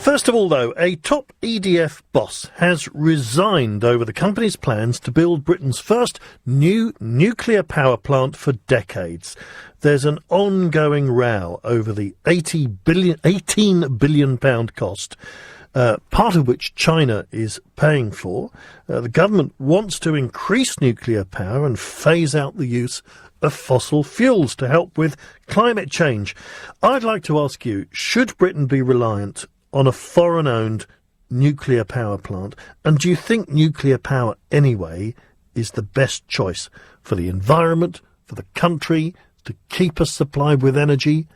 First of all, though, a top EDF boss has resigned over the company's plans to build Britain's first new nuclear power plant for decades. There's an ongoing row over the £18 billion cost, part of which China is paying for. The government wants to increase nuclear power and phase out the use of fossil fuels to help with climate change. I'd like to ask you, should Britain be reliant on a foreign-owned nuclear power plant? And do you think nuclear power anyway is the best choice for the environment, for the country, to keep us supplied with energy?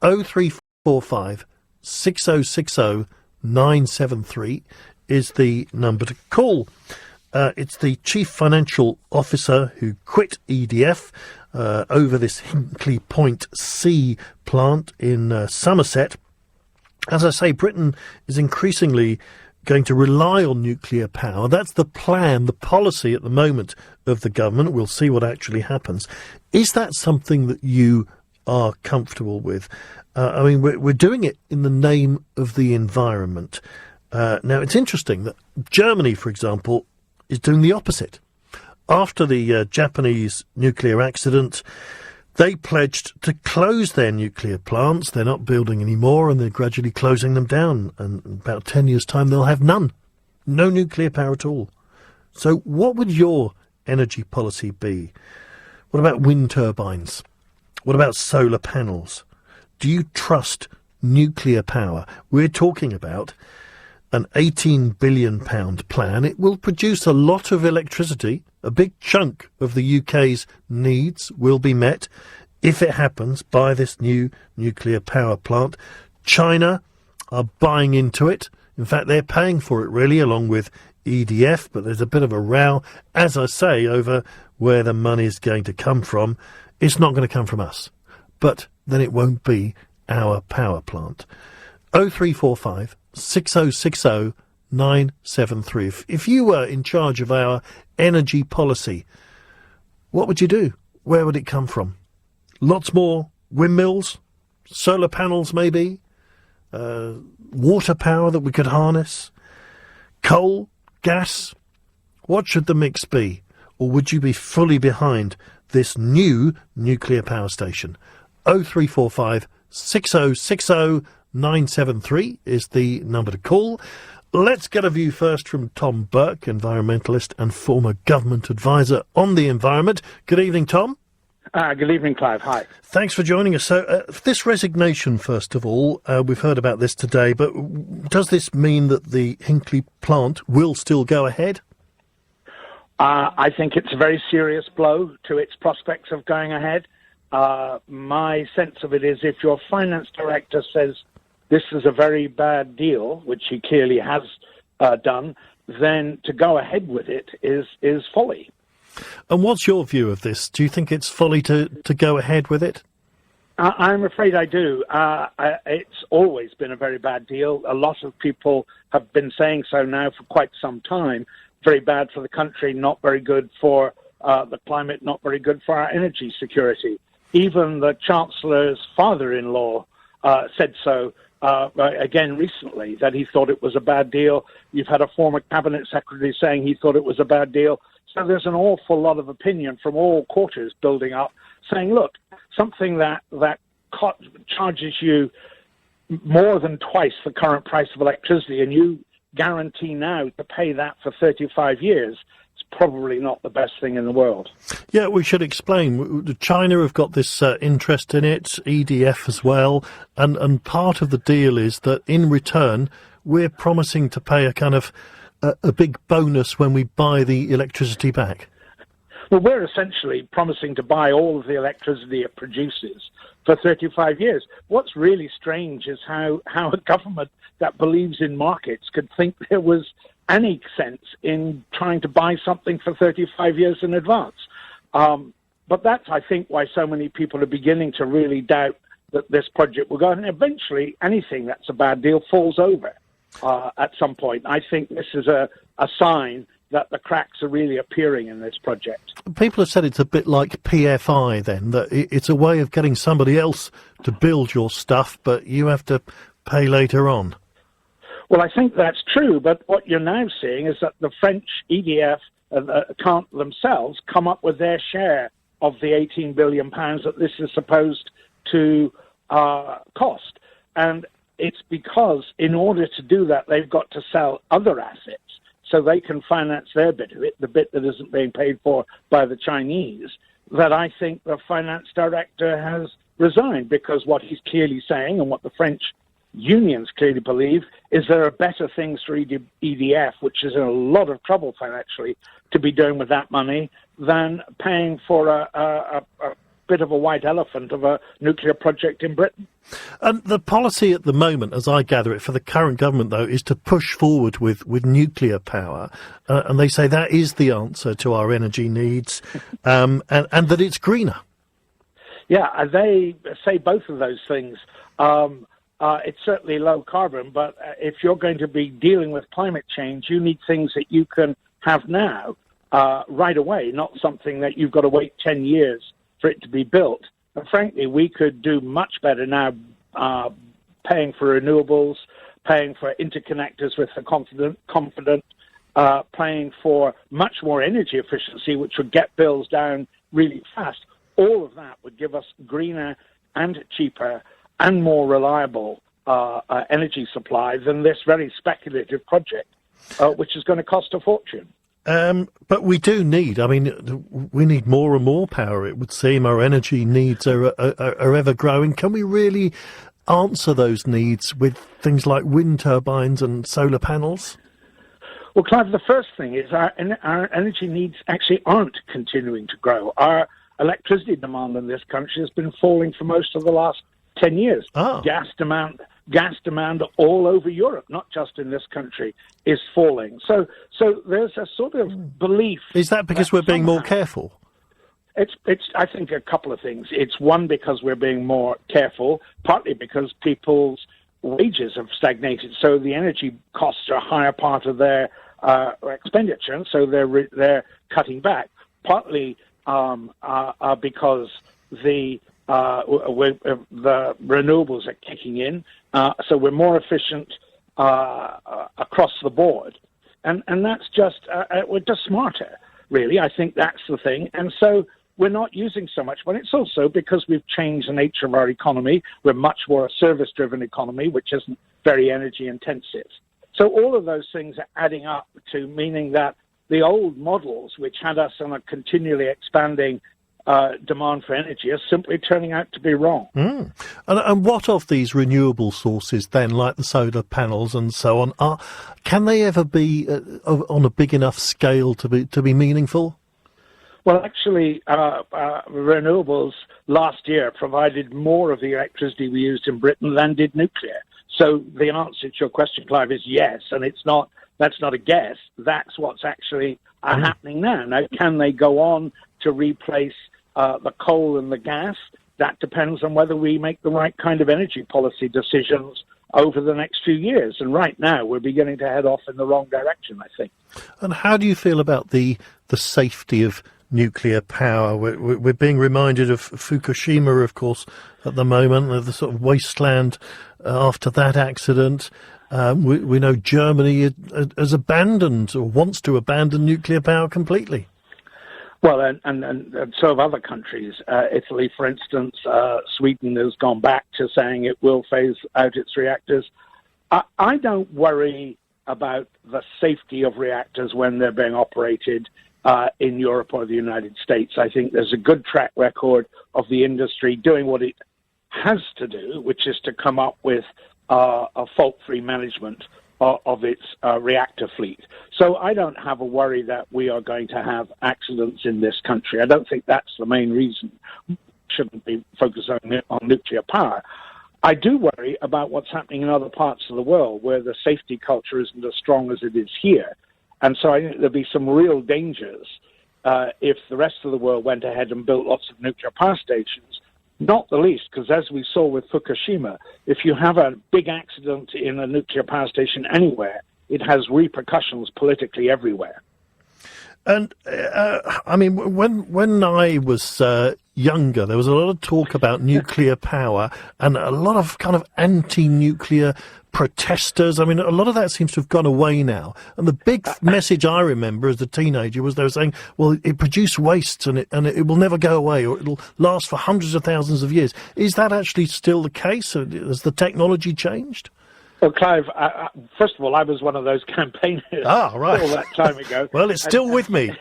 0345 6060 973 is the number to call. It's the Chief Financial Officer who quit EDF over this Hinkley Point C plant in Somerset. As I say, Britain is increasingly going to rely on nuclear power. That's the plan, the policy at the moment of the government. We'll see what actually happens. Is that something that you are comfortable with? I mean, we're doing it in the name of the environment. Now, it's interesting that Germany, for example, is doing the opposite. After the Japanese nuclear accident, they pledged to close their nuclear plants. They're not building any more, and they're gradually closing them down. And in about 10 years' time, they'll have none. No nuclear power at all. So what would your energy policy be? What about wind turbines? What about solar panels? Do you trust nuclear power? We're talking about an £18 billion plan. It will produce a lot of electricity. A big chunk of the UK's needs will be met if it happens by this new nuclear power plant. China are buying into it. In fact, they're paying for it, really, along with EDF. But there's a bit of a row, as I say, over where the money is going to come from. It's not going to come from us. But then it won't be our power plant. 0345 6060 973. If you were in charge of our energy policy, what would you do? Where would it come from? Lots more windmills, solar panels maybe, water power that we could harness, coal, gas? What should the mix be? Or would you be fully behind this new nuclear power station? 0345 6060 973 is the number to call. Let's get a view first from Tom Burke, environmentalist and former government advisor on the environment. Good evening, Tom. Good evening, Clive. Hi. Thanks for joining us. So this resignation, first of all, we've heard about this today, but does this mean that the Hinkley plant will still go ahead? I think it's a very serious blow to its prospects of going ahead. My sense of it is if your finance director says this is a very bad deal, which he clearly has done, then to go ahead with it is folly. And what's your view of this? Do you think it's folly to go ahead with it? I'm afraid I do. It's always been a very bad deal. A lot of people have been saying so now for quite some time. Very bad for the country, not very good for the climate, not very good for our energy security. Even the Chancellor's father-in-law said so again recently, that he thought it was a bad deal. You've had a former cabinet secretary saying he thought it was a bad deal. So there's an awful lot of opinion from all quarters building up saying, look, something that charges you more than twice the current price of electricity and you guarantee now to pay that for 35 years, it's probably not the best thing in the world. Yeah, we should explain. China have got this interest in it, EDF as well, and part of the deal is that in return we're promising to pay a kind of a big bonus when we buy the electricity back. Well, we're essentially promising to buy all of the electricity it produces for 35 years. What's really strange is how a government that believes in markets could think there was any sense in trying to buy something for 35 years in advance. But that's, I think, why so many people are beginning to really doubt that this project will go. And eventually, anything that's a bad deal falls over at some point. I think this is a sign that the cracks are really appearing in this project. People have said it's a bit like PFI then, that it's a way of getting somebody else to build your stuff, but you have to pay later on. Well, I think that's true, but what you're now seeing is that the French EDF can't themselves come up with their share of the £18 billion that this is supposed to cost. And it's because in order to do that, they've got to sell other assets so they can finance their bit of it, the bit that isn't being paid for by the Chinese, that I think the finance director has resigned, because what he's clearly saying, and what the French unions clearly believe, is there are better things for EDF, which is in a lot of trouble financially, to be doing with that money than paying for a bit of a white elephant of a nuclear project in Britain. And the policy at the moment, as I gather it, for the current government, though, is to push forward with nuclear power. And they say that is the answer to our energy needs, and that it's greener. Yeah, they say both of those things. It's certainly low carbon, but if you're going to be dealing with climate change, you need things that you can have now, right away, not something that you've got to wait 10 years for it to be built. And frankly, we could do much better now paying for renewables, paying for interconnectors with the confident, paying for much more energy efficiency, which would get bills down really fast. All of that would give us greener and cheaper and more reliable energy supply than this very speculative project, which is going to cost a fortune. But we do need, we need more and more power, it would seem. Our energy needs are ever growing. Can we really answer those needs with things like wind turbines and solar panels? Well, Clive, the first thing is our energy needs actually aren't continuing to grow. Our electricity demand in this country has been falling for most of the last 10 years. Oh. Gas demand all over Europe, not just in this country, is falling. So there's a sort of belief. Is that because we're being more careful? It's I think a couple of things. It's one, because we're being more careful, partly because people's wages have stagnated, so the energy costs are a higher part of their expenditure, and so they're cutting back. Partly because the renewables are kicking in, so we're more efficient across the board, and that's just we're just smarter, really. I think that's the thing, and so we're not using so much. But it's also because we've changed the nature of our economy. We're much more a service-driven economy, which isn't very energy intensive. So all of those things are adding up to meaning that the old models, which had us on a continually expanding demand for energy, are simply turning out to be wrong. And what of these renewable sources then, like the solar panels and so on, can they ever be on a big enough scale to be meaningful? Well, actually, renewables last year provided more of the electricity we used in Britain than did nuclear. So the answer to your question, Clive, is yes, and that's not a guess. That's what's actually happening now. Now, can they go on to replace the coal and the gas? That depends on whether we make the right kind of energy policy decisions over the next few years. And right now, we're beginning to head off in the wrong direction, I think. And how do you feel about the safety of nuclear power? We're being reminded of Fukushima, of course, at the moment, of the sort of wasteland after that accident. We know Germany has abandoned, or wants to abandon, nuclear power completely. Well, and so have other countries. Italy, for instance, Sweden has gone back to saying it will phase out its reactors. I don't worry about the safety of reactors when they're being operated in Europe or the United States. I think there's a good track record of the industry doing what it has to do, which is to come up with a fault-free management of its reactor fleet. So I don't have a worry that we are going to have accidents in this country. I don't think that's the main reason. We shouldn't be focused on nuclear power. I do worry about what's happening in other parts of the world where the safety culture isn't as strong as it is here. And so I think there'll be some real dangers if the rest of the world went ahead and built lots of nuclear power stations. Not the least, because as we saw with Fukushima, if you have a big accident in a nuclear power station anywhere, it has repercussions politically everywhere. And, when I was younger, there was a lot of talk about nuclear power and a lot of kind of anti-nuclear protesters. I mean, a lot of that seems to have gone away now. And the big message I remember as a teenager was they were saying, well, it produces wastes and it will never go away, or it'll last for hundreds of thousands of years. Is that actually still the case? Has the technology changed? Well, Clive, first of all, I was one of those campaigners all that time ago. Well, it's still with me.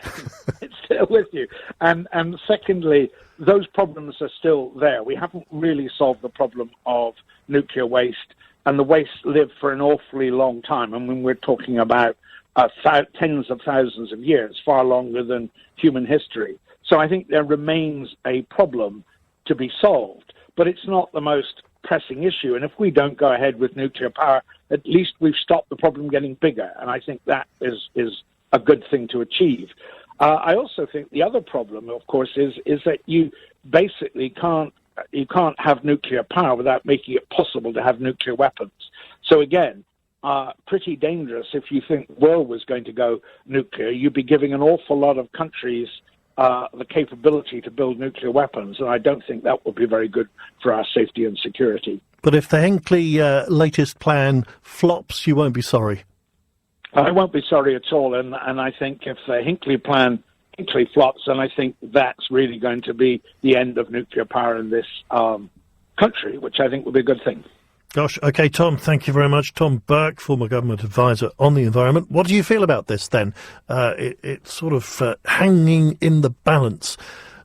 It's still with you. And secondly, those problems are still there. We haven't really solved the problem of nuclear waste, and the waste lived for an awfully long time. I mean, we're talking about tens of thousands of years, far longer than human history. So I think there remains a problem to be solved, but it's not the most pressing issue. And if we don't go ahead with nuclear power, at least we've stopped the problem getting bigger. And I think that is a good thing to achieve. I also think the other problem, of course, is that you basically can't have nuclear power without making it possible to have nuclear weapons. So again, pretty dangerous if you think the world was going to go nuclear. You'd be giving an awful lot of countries the capability to build nuclear weapons, and I don't think that would be very good for our safety and security. But if the Hinkley latest plan flops, you won't be sorry. I won't be sorry at all, and I think if the Hinkley flops, then I think that's really going to be the end of nuclear power in this country, which I think would be a good thing. Gosh, OK, Tom, thank you very much. Tom Burke, former government advisor on the environment. What do you feel about this, then? It's sort of hanging in the balance.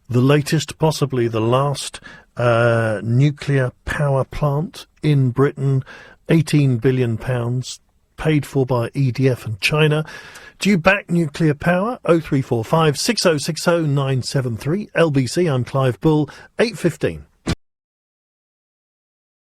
The latest, possibly the last, nuclear power plant in Britain, £18 billion, paid for by EDF and China. Do you back nuclear power? 0345 6060 973. LBC, I'm Clive Bull, 8:15.